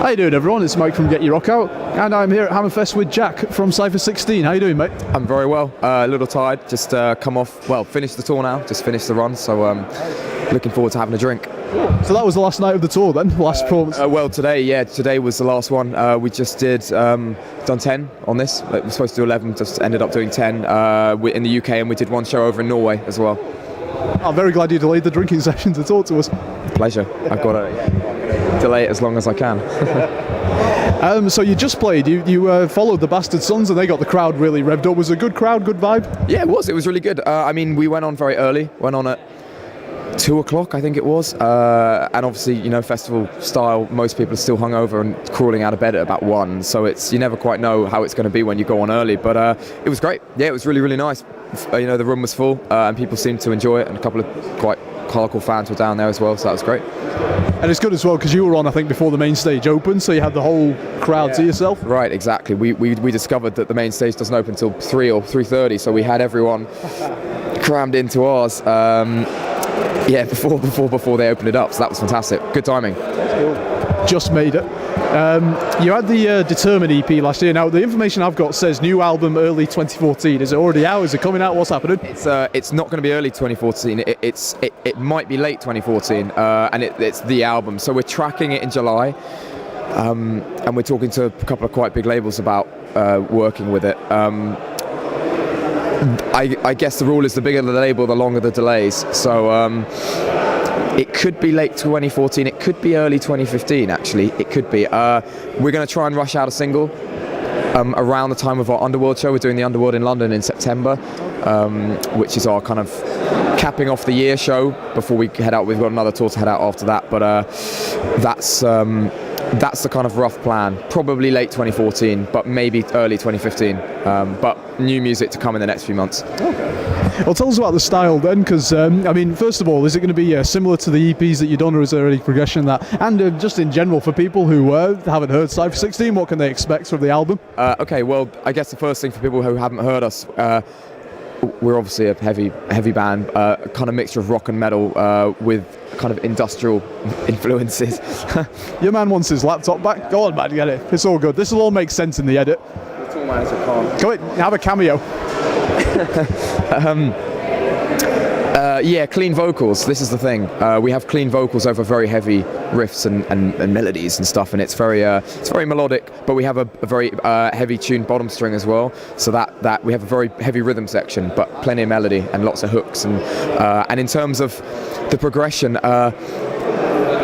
How you doing, everyone? It's Mike from Get Your Rock Out, and I'm here at Hammerfest with Jack from Cypher 16. How you doing, mate? I'm very well. A little tired. Just come off. Well, finished the tour now. Just finished the run. So looking forward to having a drink. So that was the last night of the tour, then? Last performance. Well, today was the last one. We just done 10 on this. We were supposed to do 11. Just ended up doing 10 in the UK, and we did one show over in Norway as well. I'm very glad you delayed the drinking session to talk to us. Pleasure. I've got to delay it as long as I can. So you just played. You followed the Bastard Sons, and they got the crowd really revved up. Was it a good crowd, good vibe? Yeah, it was. It was really good. I mean, we went on very early. Went on at 2 o'clock, I think it was. And obviously, you know, festival style, most people are still hungover and crawling out of bed at about 1. So you never quite know how it's going to be when you go on early. But it was great. Yeah, it was really, really nice. You know, the room was full, and people seemed to enjoy it, and a couple of quite hardcore fans were down there as well, so that was great. And it's good as well because you were on, I think, before the main stage opened, so you had the whole crowd to yourself. Right, exactly. We discovered that the main stage doesn't open until 3 or 3:30, so we had everyone crammed into ours. Before they opened it up, so that was fantastic. Good timing. Just made it. You had the Determined EP last year. Now, the information I've got says new album early 2014. Is it already out? Is it coming out? What's happening? It's not going to be early 2014. It might be late 2014, and it's the album. So we're tracking it in July, and we're talking to a couple of quite big labels about working with it. I guess the rule is the bigger the label, the longer the delays. So it could be late 2014. It could be early 2015. Actually, it could be. We're going to try and rush out a single around the time of our Underworld show. We're doing the Underworld in London in September, which is our kind of capping off the year show before we head out. We've got another tour to head out after that, but that's the kind of rough plan. Probably late 2014, but maybe early 2015. But new music to come in the next few months. Okay. Well, tell us about the style then, because I mean, first of all, is it going to be similar to the EPs that you've done, or is there any progression in that? And just in general, for people who haven't heard Cypher 16, what can they expect from the album? Okay, well, I guess the first thing for people who haven't heard us, we're obviously a heavy band, kind of mixture of rock and metal with kind of industrial influences. Your man wants his laptop back. Go on, man, get it. It's all good. This will all make sense in the edit. It's all mine, so I can't. Go ahead, have a cameo. Clean vocals. This is the thing. We have clean vocals over very heavy riffs and melodies and stuff, and it's very melodic. But we have a very heavy tuned bottom string as well. So that we have a very heavy rhythm section, but plenty of melody and lots of hooks. And in terms of the progression.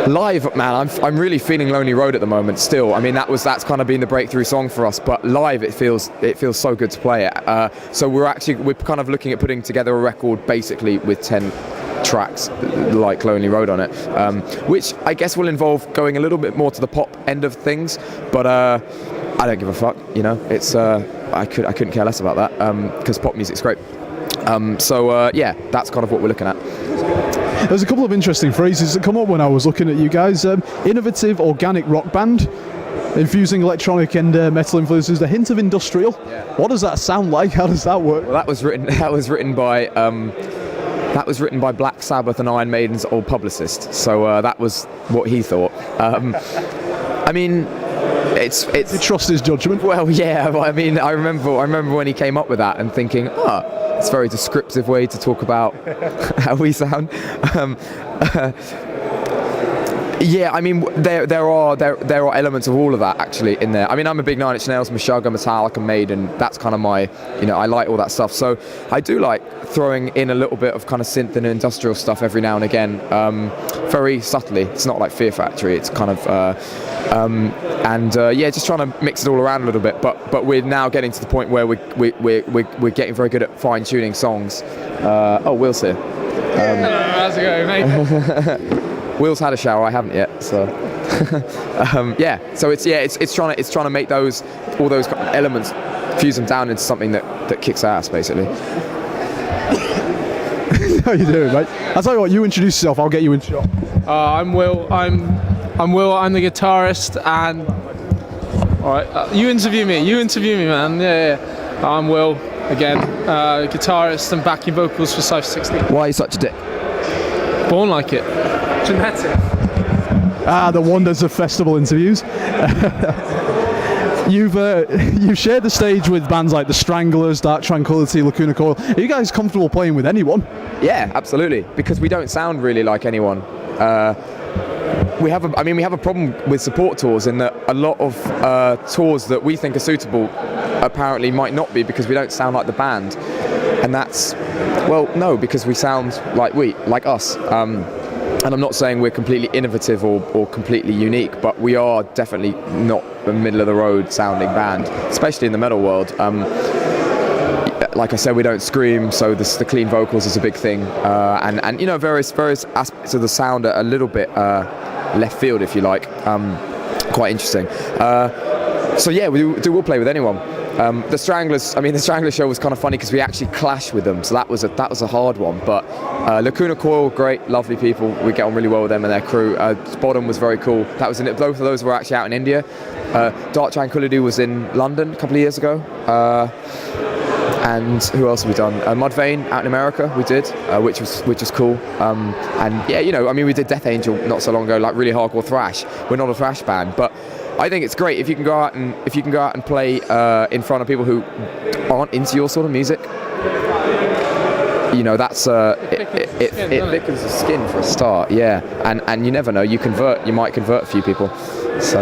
Live, man, I'm really feeling Lonely Road at the moment still. I mean, that's kind of been the breakthrough song for us, but live it feels so good to play it. So we're kind of looking at putting together a record basically with 10 tracks like Lonely Road on it, which I guess will involve going a little bit more to the pop end of things, but I don't give a fuck, you know. It's I couldn't care less about that because pop music's great. That's kind of what we're looking at. There's a couple of interesting phrases that come up when I was looking at you guys. Innovative organic rock band, infusing electronic and metal influences, a hint of industrial. Yeah. What does that sound like? How does that work? Well, that was written by Black Sabbath and Iron Maiden's old publicist. So that was what he thought. I mean, it's. You trust his judgment? Well, yeah. I mean, I remember when he came up with that and thinking, it's a very descriptive way to talk about how we sound. I mean, there are elements of all of that actually in there. I mean, I'm a big Nine Inch Nails, Meshuggah, Metallica, Maiden. That's kind of my, you know, I like all that stuff. So I do like throwing in a little bit of kind of synth and industrial stuff every now and again, very subtly. It's not like Fear Factory. It's kind of just trying to mix it all around a little bit. But we're now getting to the point where we're getting very good at fine tuning songs. Will's here. Hello, how's it going, mate? Will's had a shower, I haven't yet, so so it's trying to make all those elements, fuse them down into something that kicks ass, basically. How you doing, mate? I'll tell you what, you introduce yourself, I'll get you in shot. I'm Will. I'm Will. I'm the guitarist, and all right, you interview me, man. Yeah. I'm Will again, guitarist and backing vocals for Cypher 16. Why are you such a dick? Born like it. Genetic. The wonders of festival interviews. You've shared the stage with bands like The Stranglers, Dark Tranquillity, Lacuna Coil. Are you guys comfortable playing with anyone? Yeah, absolutely, because we don't sound really like anyone. We have a problem with support tours in that a lot of tours that we think are suitable apparently might not be because we don't sound like the band, and that's, well, no, because we sound like us. And I'm not saying we're completely innovative or completely unique, but we are definitely not a middle-of-the-road sounding band, especially in the metal world. Like I said, we don't scream, so the clean vocals is a big thing, and you know, various aspects of the sound are a little bit left field, if you like. Quite interesting. So yeah, we'll play with anyone. The Stranglers show was kind of funny because we actually clashed with them, so that was a hard one. But Lacuna Coil, great, lovely people. We get on really well with them and their crew. Bottom was very cool. That was both of those were actually out in India. Dark Tranquillity was in London a couple of years ago. And who else have we done? Mudvayne out in America we did, which was cool. And yeah, you know, I mean, we did Death Angel not so long ago, like really hardcore thrash. We're not a thrash band, but I think it's great if you can go out and play in front of people who aren't into your sort of music. You know, that's it thickens the skin for a start. Yeah, and you never know, you might convert a few people. So.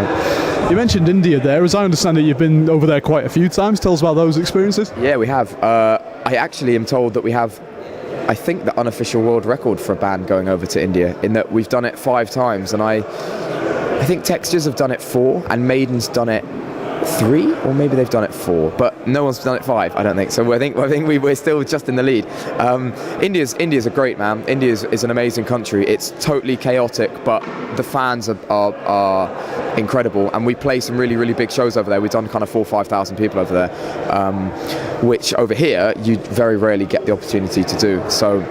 You mentioned India there. As I understand it, you've been over there quite a few times. Tell us about those experiences. Yeah, we have. I actually am told that we have, I think, the unofficial world record for a band going over to India, in that we've done it 5 times, and I think Textures have done it 4, and Maiden's done it 3, or maybe they've done it 4, but no one's done it 5, I don't think. So I think we're still just in the lead. India's a great, man. India is an amazing country. It's totally chaotic, but the fans are incredible, and we play some really, really big shows over there. We've done kind of 4,000 or 5,000 people over there, which over here you very rarely get the opportunity to do. So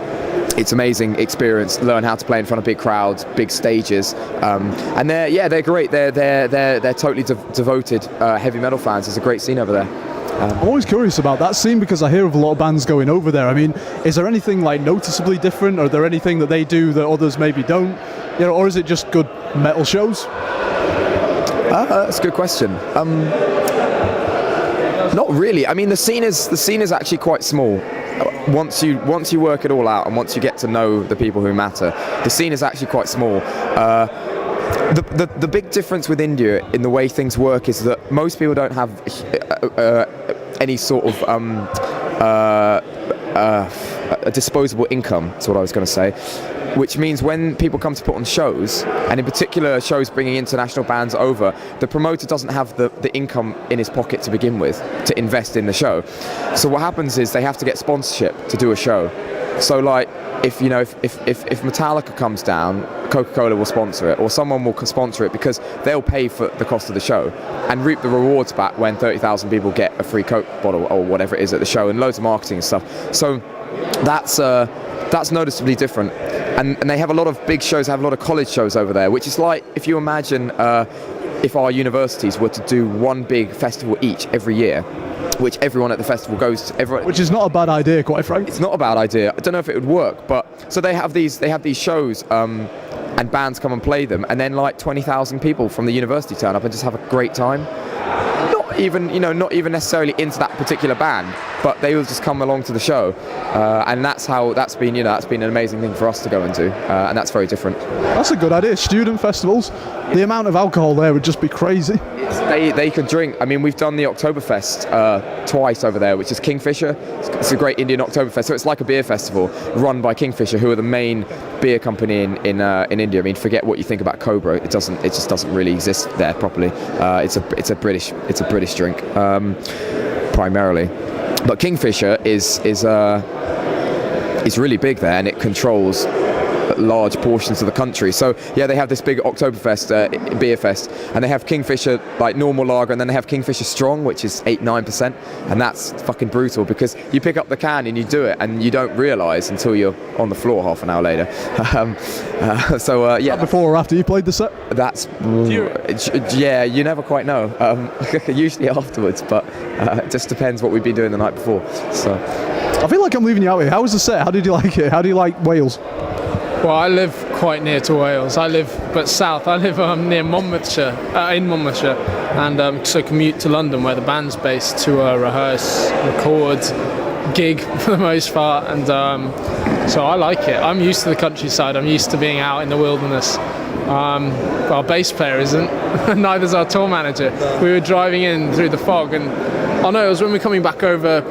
it's amazing experience. Learn how to play in front of big crowds, big stages, and they're great. They're totally devoted heavy metal fans. It's a great scene over there. I'm always curious about that scene because I hear of a lot of bands going over there. I mean, is there anything like noticeably different? Or are there anything that they do that others maybe don't? You know, or is it just good metal shows? That's a good question. Not really. I mean, the scene is actually quite small. Once you work it all out, and once you get to know the people who matter, the scene is actually quite small. The big difference with India in the way things work is that most people don't have any sort of a disposable income. That's what I was going to say. Which means when people come to put on shows, and in particular shows bringing international bands over, the promoter doesn't have the income in his pocket to begin with to invest in the show. So what happens is they have to get sponsorship to do a show. So like, if Metallica comes down, Coca-Cola will sponsor it, or someone will sponsor it because they'll pay for the cost of the show and reap the rewards back when 30,000 people get a free Coke bottle or whatever it is at the show, and loads of marketing and stuff. So that's noticeably different. And they have a lot of big shows, have a lot of college shows over there, which is like, if you imagine if our universities were to do one big festival each every year, which everyone at the festival goes to. Which is not a bad idea, quite frankly. It's not a bad idea. I don't know if it would work, but so they have these shows, and bands come and play them, and then like 20,000 people from the university turn up and just have a great time. Not even necessarily into that particular band, but they will just come along to the show, and that's been an amazing thing for us to go into, and that's very different. That's a good idea. Student festivals, the amount of alcohol there would just be crazy. They could drink. I mean, we've done the Oktoberfest twice over there, which is Kingfisher. It's a great Indian Oktoberfest, so it's like a beer festival run by Kingfisher, who are the main beer company in India. I mean, forget what you think about Cobra. It just doesn't really exist there properly. It's a British drink primarily, but Kingfisher is really big there, and it controls large portions of the country. So yeah, they have this big Oktoberfest beer fest, and they have Kingfisher like normal lager, and then they have Kingfisher Strong, which is 8-9%, and that's fucking brutal because you pick up the can and you do it, and you don't realise until you're on the floor half an hour later. Yeah. Before or after you played the set? That's yeah, you never quite know. Usually afterwards, but it just depends what we've been doing the night before. So I feel like I'm leaving you out here. How was the set? How did you like it? How do you like Wales? Well, I live quite near to Wales. But south. I live near Monmouthshire, in Monmouthshire, and so commute to London, where the band's based, to rehearse, record, gig for the most part, and so I like it. I'm used to the countryside. I'm used to being out in the wilderness. Our bass player isn't. Neither's our tour manager. We were driving in through the fog, and it was when we were coming back over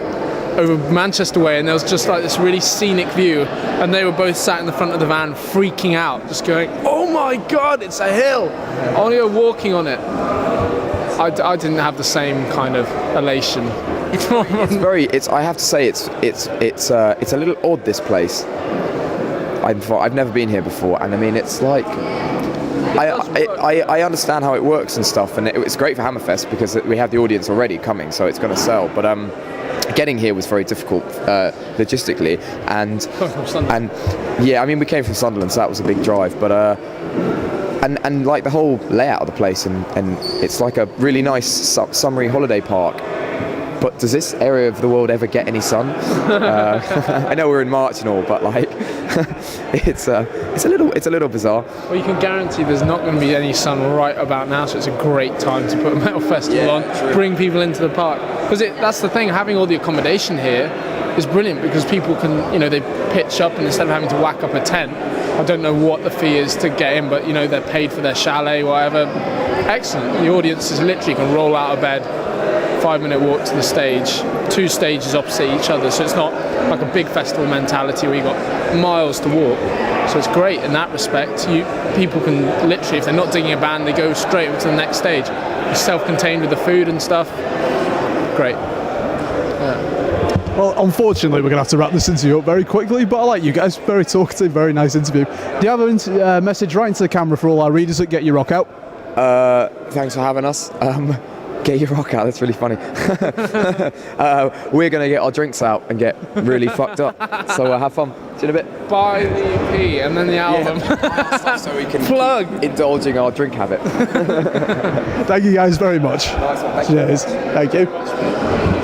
Manchester way, and there was just like this really scenic view, and they were both sat in the front of the van freaking out, just going, "Oh my God, it's a hill! I want to go walking on it." I didn't have the same kind of elation. I have to say, it's a little odd, this place. I've never been here before, and I mean, it's like, I understand how it works and stuff, and it's great for Hammerfest because we have the audience already coming, so it's going to sell. But getting here was very difficult logistically, and yeah, I mean, we came from Sunderland, so that was a big drive. But and like the whole layout of the place, and it's like a really nice summery holiday park. But does this area of the world ever get any sun? I know we're in March and all, but like, it's a little bizarre. Well, you can guarantee there's not going to be any sun right about now, so it's a great time to put a metal festival on, true. Bring people into the park. Because that's the thing, having all the accommodation here is brilliant, because people can, they pitch up, and instead of having to whack up a tent, I don't know what the fee is to get in, but they're paid for their chalet, whatever. Excellent. The audience is literally can roll out of bed, 5-minute walk to the stage, 2 stages opposite each other, so it's not like a big festival mentality where you've got miles to walk. So it's great in that respect. People can literally, if they're not digging a band, they go straight to the next stage. It's self-contained with the food and stuff. Great. Well, unfortunately, we're going to have to wrap this interview up very quickly, but I like you guys. Very talkative, very nice interview. Do you have a message right into the camera for all our readers at Get Your Rock Out? Thanks for having us. Get your rock out, that's really funny. We're going to get our drinks out and get really fucked up. So have fun. See you in a bit. Buy the EP and then the album. Yeah. So we can keep indulging our drink habit. Thank you guys very much. Nice one, thank Cheers. Thank you.